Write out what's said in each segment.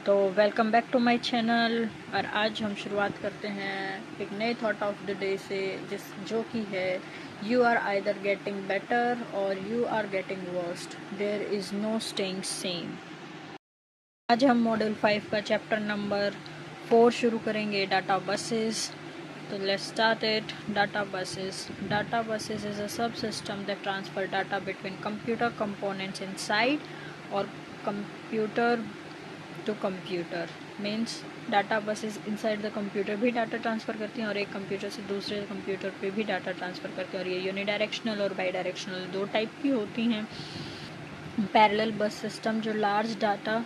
तो welcome back to my channel. और आज हम शुरुआत करते हैं एक नए थॉट ऑफ द डे से, जो कि है you are either getting better or you are getting worst, there is no staying same. आज हम मॉड्यूल 5 का चैप्टर नंबर 4 शुरू करेंगे, डाटा बसेस। तो let's start it. Data buses is a subsystem that transfer data between computer components inside or computer to computer. Means data buses inside the computer भी data transfer करती हैं और एक computer से दूसरे computer पे भी डाटा ट्रांसफ़र करती हैं। और ये यूनिडायरेक्शनल और बाई डायरेक्शनल दो टाइप की होती हैं। पैरेलल बस सिस्टम जो लार्ज डाटा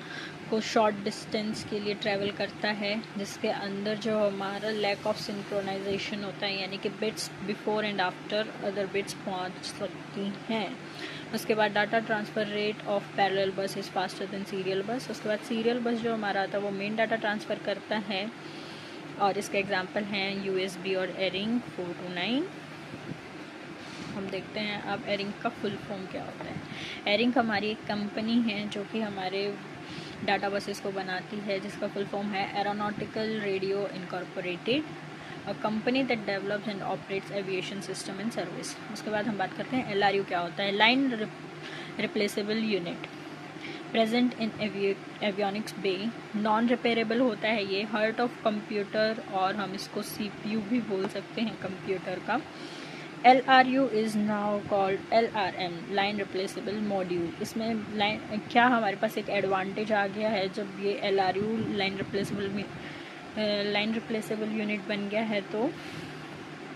को शॉर्ट डिस्टेंस के लिए ट्रैवल करता है, जिसके अंदर जो हमारा लैक ऑफ सिंक्रोनाइजेशन होता है, यानी कि bits before and after other bits पहुंच सकती हैं। उसके बाद data transfer rate of parallel बस इज़ फास्टर देन सीरियल बस। उसके बाद सीरियल बस जो हमारा आता है वो मेन डाटा ट्रांसफ़र करता है, और इसके एग्जांपल हैं यूएसबी और एरिंग 429। हम देखते हैं अब एरिंग का फुल फॉर्म क्या होता है। एरिंग हमारी एक कंपनी है जो कि हमारे डाटा बसेस को बनाती है, जिसका फुल फॉर्म है aeronautical radio incorporated, a company that develops and operates aviation system and service. उसके बाद हम बात करते हैं LRU क्या होता है। Line replaceable unit, present in avionics bay, non repairable होता है ये, हार्ट ऑफ कंप्यूटर, और हम इसको CPU भी बोल सकते हैं कंप्यूटर का। LRU is now called LRM, line replaceable module. इसमें क्या हमारे पास एक एडवांटेज आ गया है, जब ये LRU लाइन रिप्लेसेबल यूनिट बन गया है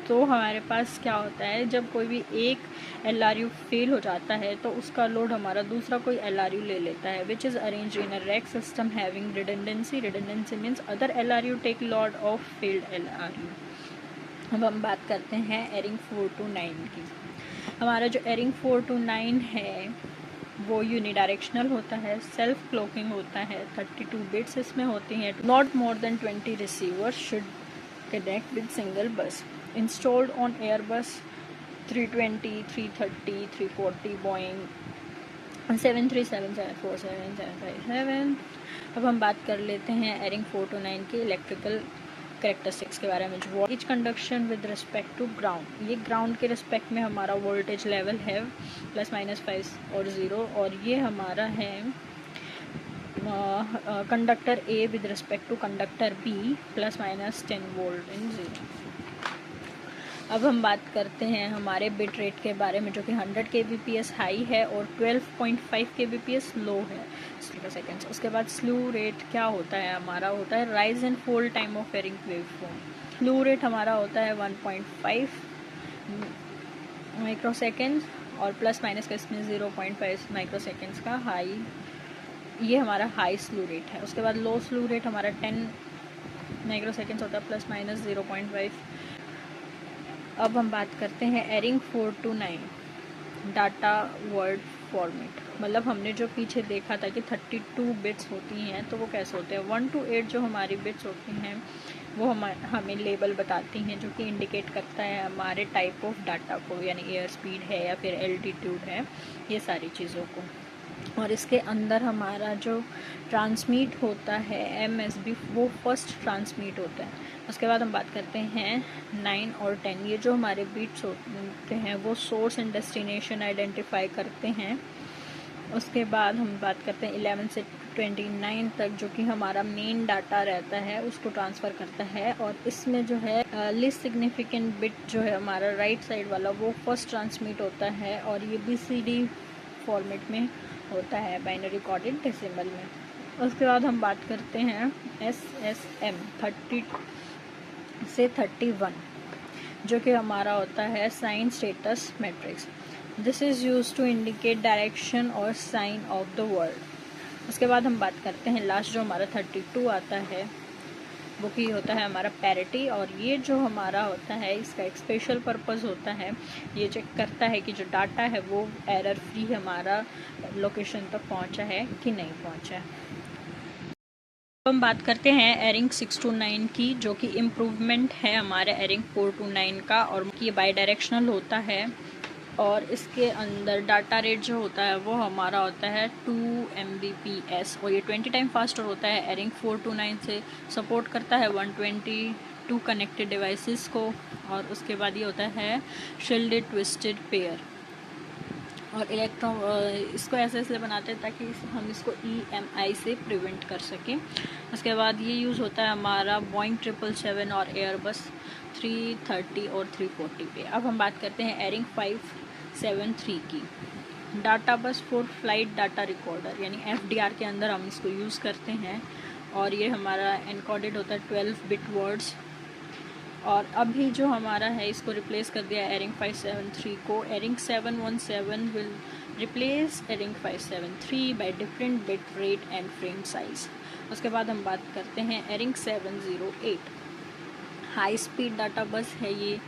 तो हमारे पास क्या होता है, जब कोई भी एक LRU फेल हो जाता है तो उसका लोड हमारा दूसरा कोई LRU ले लेता है, which is arrange in a rack system having redundancy means other LRU take load of failed LRU। अब हम बात करते हैं एरिंग 429 की। हमारा जो एरिंग 429 है वो यूनिडायरेक्शनल होता है, सेल्फ क्लॉकिंग होता है, 32 बिट्स इसमें होती हैं, not more than 20 receivers should connect with single bus, installed on Airbus 320, 330, 340, Boeing 737, 747, 757। अब हम बात कर लेते हैं एरिंग 429 के इलेक्ट्रिकल कैरेक्टरिस्टिक्स के बारे में। जो voltage conduction with respect to ground, ये ग्राउंड के रिस्पेक्ट में हमारा वोल्टेज लेवल है +-5 और 0, और ये हमारा है conductor A with respect to conductor B +-10 volt in 0। अब हम बात करते हैं हमारे बिट रेट के बारे में, जो कि 100 kbps हाई है और 12.5 kbps लो है सेकेंड्स। उसके बाद स्लू रेट क्या होता है, हमारा होता है rise and fall time of ARINC waveform. Slew rate हमारा होता है 1.5 माइक्रोसेकेंड और +- का इसमें 0.5 माइक्रोसेकेंड्स का हाई, ये हमारा हाई स्लू रेट है। उसके बाद लो स्लू रेट हमारा 10 माइक्रोसेकेंड्स होता है +-0.5। अब हम बात करते हैं एरिंग 429 डाटा वर्ड फॉर्मेट। मतलब हमने जो पीछे देखा था कि 32 बिट्स होती हैं, तो वो कैसे होते हैं। 1 to 8 जो हमारी बिट्स होती हैं वो हमें लेबल बताती हैं, जो कि इंडिकेट करता है हमारे टाइप ऑफ डाटा को, यानी एयर स्पीड है या फिर एल्टीट्यूड है, ये सारी चीज़ों को। और इसके अंदर हमारा जो ट्रांसमिट होता है MSB, वो फर्स्ट ट्रांसमिट होता है। उसके बाद हम बात करते हैं 9 और 10, ये जो हमारे बिट्स होते हैं वो सोर्स एंड डेस्टिनेशन आइडेंटिफाई करते हैं। उसके बाद हम बात करते हैं 11 से 29 तक, जो कि हमारा मेन डाटा रहता है उसको ट्रांसफ़र करता है। और इसमें जो है लिस्ट सिग्निफिकेंट बिट जो है हमारा राइट साइड वाला, वो फर्स्ट ट्रांसमिट होता है, और ये BCD फॉर्मेट में होता है, बाइनरी कोडेड डेसिमल में। उसके बाद हम बात करते हैं SSM 30 से 31, जो कि हमारा होता है sign status matrix. This is use to indicate direction और साइन ऑफ द वर्ड। उसके बाद हम बात करते हैं लास्ट जो हमारा 32 आता है, वो की होता है हमारा पैरिटी। और ये जो हमारा होता है इसका एक स्पेशल पर्पस होता है, ये चेक करता है कि जो डाटा है वो एरर फ्री हमारा लोकेशन तक पहुंचा है कि नहीं पहुंचा है। हम बात करते हैं एरिंग 629 की, जो कि इम्प्रूवमेंट है हमारे एरिंग 429 का, और ये बाई डायरेक्शनल होता है। और इसके अंदर डाटा रेट जो होता है वो हमारा होता है 2 Mbps और ये 20 टाइम फास्टर होता है। एरिंग 429 से सपोर्ट करता है 122 कनेक्टेड डिवाइसेस को। और उसके बाद ये होता है शील्डेड ट्विस्टेड पेयर। और इसको ऐसे बनाते हैं ताकि हम इसको EMI से प्रिवेंट कर सकें। उसके बाद ये यूज़ होता है हमारा बोइंग 777 और एयरबस 330 और 340 पे। अब हम बात करते हैं एरिंग 573 की। डाटा बस फॉर फ्लाइट डाटा रिकॉर्डर यानी FDR के अंदर हम इसको यूज़ करते हैं। और ये हमारा एनकोडेड होता है 12 बिट वर्ड्स। और अभी जो हमारा है इसको रिप्लेस कर दिया एरिंग 573 को। ARINC 717 will replace ARINC 573 by different bit rate and frame size. उसके बाद हम बात करते हैं एरिंग 708। हाई स्पीड डाटा बस है ये,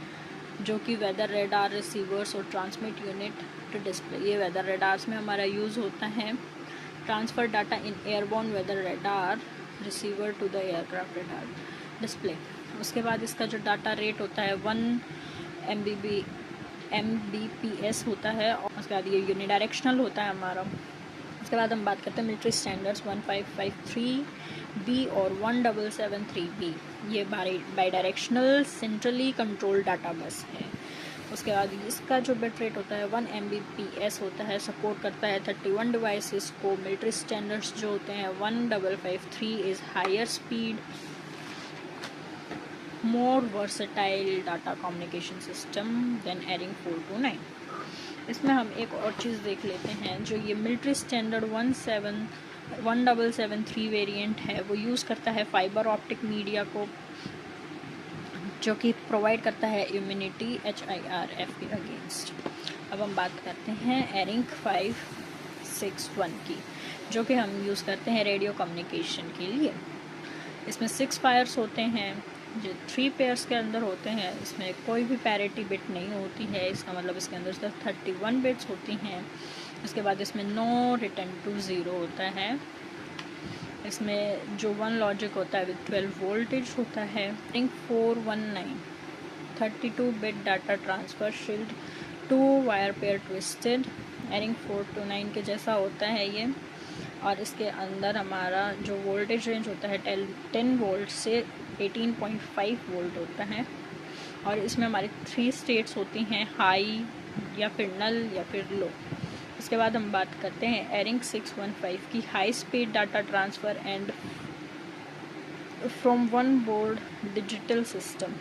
जो कि वेदर रेडार रिसीवर्स और ट्रांसमिट यूनिट टू डिस्प्ले। ये वेदर रेडार्स में हमारा यूज़ होता है। Transfer data in airborne weather radar receiver to the aircraft radar display. उसके बाद इसका जो डाटा रेट होता है 1 Mbps होता है। और उसके बाद ये यूनिडायरेक्शनल होता है हमारा। उसके बाद हम बात करते हैं मिलिट्री स्टैंडर्ड्स 1553B और 1773B। ये by directional centrally control data बस है। उसके बाद इसका जो बिट रेट होता है 1 Mbps होता है। सपोर्ट करता है 31 डिवाइसेस को। मिलिट्री स्टैंडर्ड्स जो होते हैं 1553 is higher speed more versatile data communication system than ARINC 429। इसमें हम एक और चीज़ देख लेते हैं। जो ये मिलिट्री स्टैंडर्ड 1773 वेरिएंट है वो यूज़ करता है फाइबर ऑप्टिक मीडिया को, जो कि प्रोवाइड करता है इम्यूनिटी HIRF के अगेंस्ट। अब हम बात करते हैं एरिंग 561 की, जो कि हम यूज़ करते हैं रेडियो कम्युनिकेशन के लिए। इसमें 6 फायर्स होते हैं जो 3 पेयर्स के अंदर होते हैं। इसमें कोई भी पैरिटी बिट नहीं होती है। इसका मतलब इसके अंदर सिर्फ 31 बिट्स होती हैं। उसके बाद इसमें नो रिटर्न टू ज़ीरो होता है। इसमें जो 1 लॉजिक होता है विद 12 वोल्टेज होता है। ARINC 419 32 bit data transfer shield 2 wire pair twisted. ARINC 429 के जैसा होता है ये। और इसके अंदर हमारा जो वोल्टेज रेंज होता है 10 वोल्ट से 18.5 वोल्ट होता है। और इसमें हमारी 3 स्टेट्स होती हैं, हाई या फिर नल या फिर लो। उसके बाद हम बात करते हैं एरिंग 615 की। High speed data transfer and from one board digital system.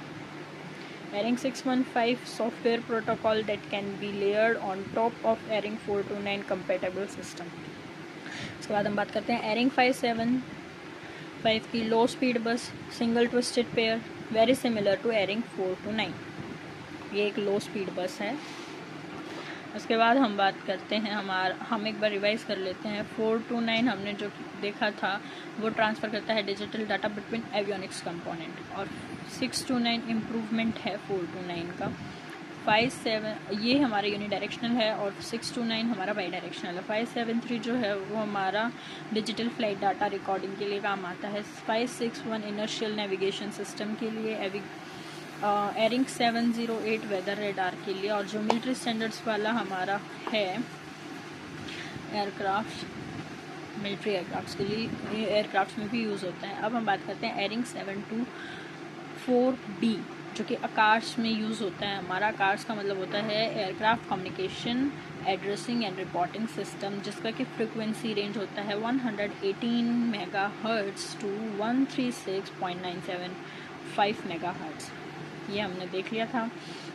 ARINC 615 software protocol that can be layered on top of ARINC 429 compatible system. उसके बाद हम बात करते हैं एरिंग 575 की। Low speed bus single twisted pair very similar to ARINC 429। ये एक लो speed बस है। उसके बाद हम बात करते हैं हम एक बार रिवाइज कर लेते हैं। 429 हमने जो देखा था वो ट्रांसफ़र करता है digital data between avionics component. और 629 इम्प्रूवमेंट है 429 का। 57 ये हमारा यूनिडायरेक्शनल है और 629 हमारा बाई डायरेक्शनल है। 573 जो है वो हमारा डिजिटल फ्लाइट डाटा रिकॉर्डिंग के लिए काम आता है। 561 इनर्शियल नेविगेशन सिस्टम के लिए। एरिंग 708 वेदर रेडार के लिए। और जो मिलिट्री स्टैंडर्ड्स वाला हमारा है एयरक्राफ्ट, मिलिट्री एयरक्राफ्ट के लिए, एयरक्राफ्ट में भी यूज़ होता है। अब हम बात करते हैं एरिंग 724B, जो कि आकाश में यूज़ होता है। हमारा आकाश का मतलब होता है aircraft communication addressing and reporting system, जिसका कि फ्रिक्वेंसी रेंज होता है 118 मेगाहर्ट्ज़ टू 136.975 मेगाहर्ट्ज़। ये हमने देख लिया था।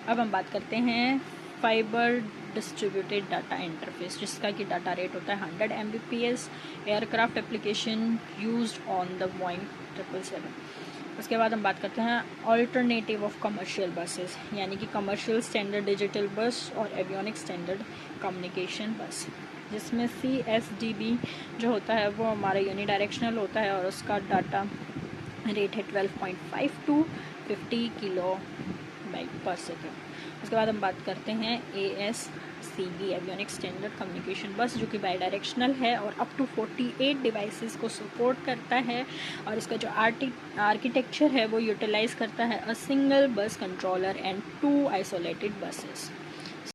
अब हम बात करते हैं फाइबर डिस्ट्रीब्यूटेड डाटा इंटरफेस, जिसका कि डाटा रेट होता है 100 Mbps। Aircraft application used on the Boeing 777। उसके बाद हम बात करते हैं अल्टरनेटिव ऑफ कमर्शियल बसेस, यानी कि कमर्शियल स्टैंडर्ड डिजिटल बस और एवियोनिक स्टैंडर्ड कम्युनिकेशन बस, जिसमें CSDB जो होता है वो हमारा यूनिडायरेक्शनल होता है और उसका डाटा रेट है 12.5 to 50 kB/s। उसके बाद हम बात करते हैं ASCB एवियोनिक स्टैंडर्ड कम्युनिकेशन बस, जो कि बाई डायरेक्शनल है और अप टू 48 डिवाइसेस को सपोर्ट करता है। और इसका जो आर्किटेक्चर है वो यूटिलाइज करता है a single bus controller and 2 isolated buses.